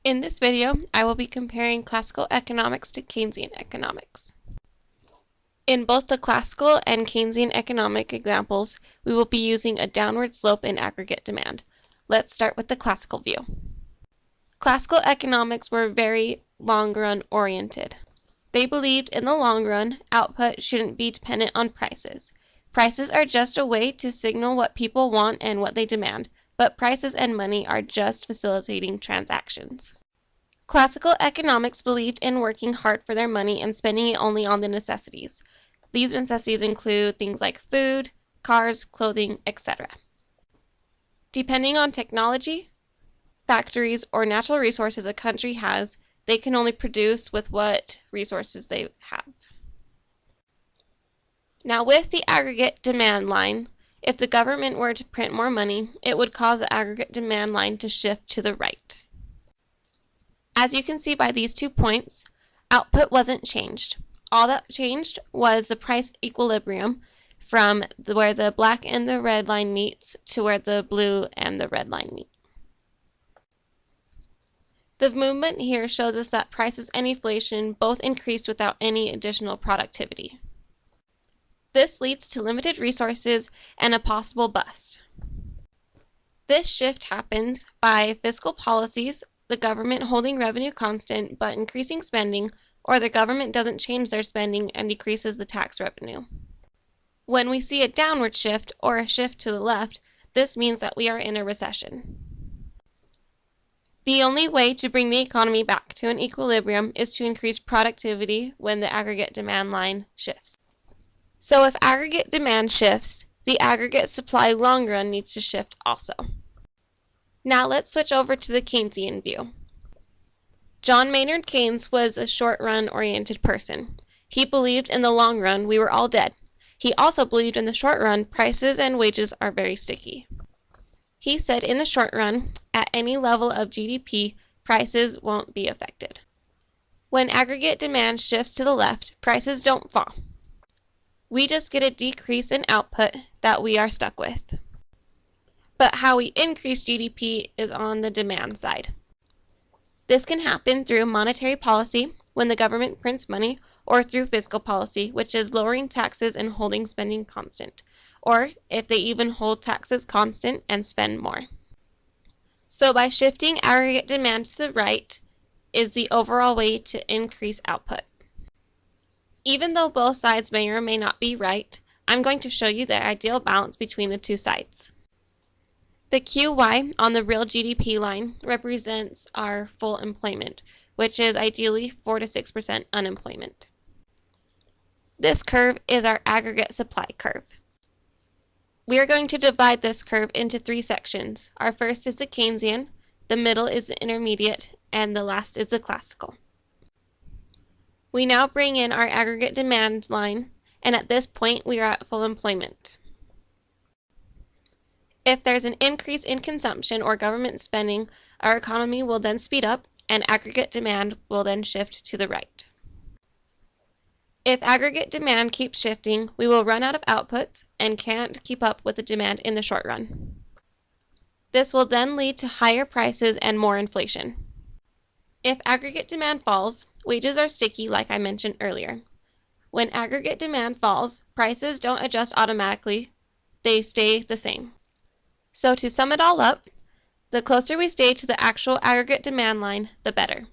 In this video, I will be comparing classical economics to Keynesian economics. In both the classical and Keynesian economic examples, we will be using a downward slope in aggregate demand. Let's start with the classical view. Classical economics were very long-run oriented. They believed in the long run, output shouldn't be dependent on prices. Prices are just a way to signal what people want and what they demand, but prices and money are just facilitating transactions. Classical economics believed in working hard for their money and spending it only on the necessities. These necessities include things like food, cars, clothing, etc. Depending on technology, factories, or natural resources a country has, they can only produce with what resources they have. Now with the aggregate demand line, if the government were to print more money, it would cause the aggregate demand line to shift to the right. As you can see by these 2 points, output wasn't changed. All that changed was the price equilibrium from where the black and the red line meets to where the blue and the red line meet. The movement here shows us that prices and inflation both increased without any additional productivity. This leads to limited resources and a possible bust. This shift happens by fiscal policies, the government holding revenue constant but increasing spending, or the government doesn't change their spending and decreases the tax revenue. When we see a downward shift or a shift to the left, this means that we are in a recession. The only way to bring the economy back to an equilibrium is to increase productivity when the aggregate demand line shifts. So if aggregate demand shifts, the aggregate supply long run needs to shift also. Now let's switch over to the Keynesian view. John Maynard Keynes was a short-run oriented person. He believed in the long run we were all dead. He also believed in the short run prices and wages are very sticky. He said in the short run, at any level of GDP, prices won't be affected. When aggregate demand shifts to the left, prices don't fall. We just get a decrease in output that we are stuck with. But how we increase GDP is on the demand side. This can happen through monetary policy, when the government prints money, or through fiscal policy, which is lowering taxes and holding spending constant, or if they even hold taxes constant and spend more. So by shifting aggregate demand to the right is the overall way to increase output. Even though both sides may or may not be right, I'm going to show you the ideal balance between the two sides. The QY on the real GDP line represents our full employment, which is ideally 4 to 6% unemployment. This curve is our aggregate supply curve. We are going to divide this curve into 3 sections. Our first is the Keynesian, the middle is the intermediate, and the last is the classical. We now bring in our aggregate demand line, and at this point we are at full employment. If there's an increase in consumption or government spending, our economy will then speed up and aggregate demand will then shift to the right. If aggregate demand keeps shifting, we will run out of outputs and can't keep up with the demand in the short run. This will then lead to higher prices and more inflation. If aggregate demand falls, wages are sticky like I mentioned earlier. When aggregate demand falls, prices don't adjust automatically, they stay the same. So to sum it all up, the closer we stay to the actual aggregate demand line, the better.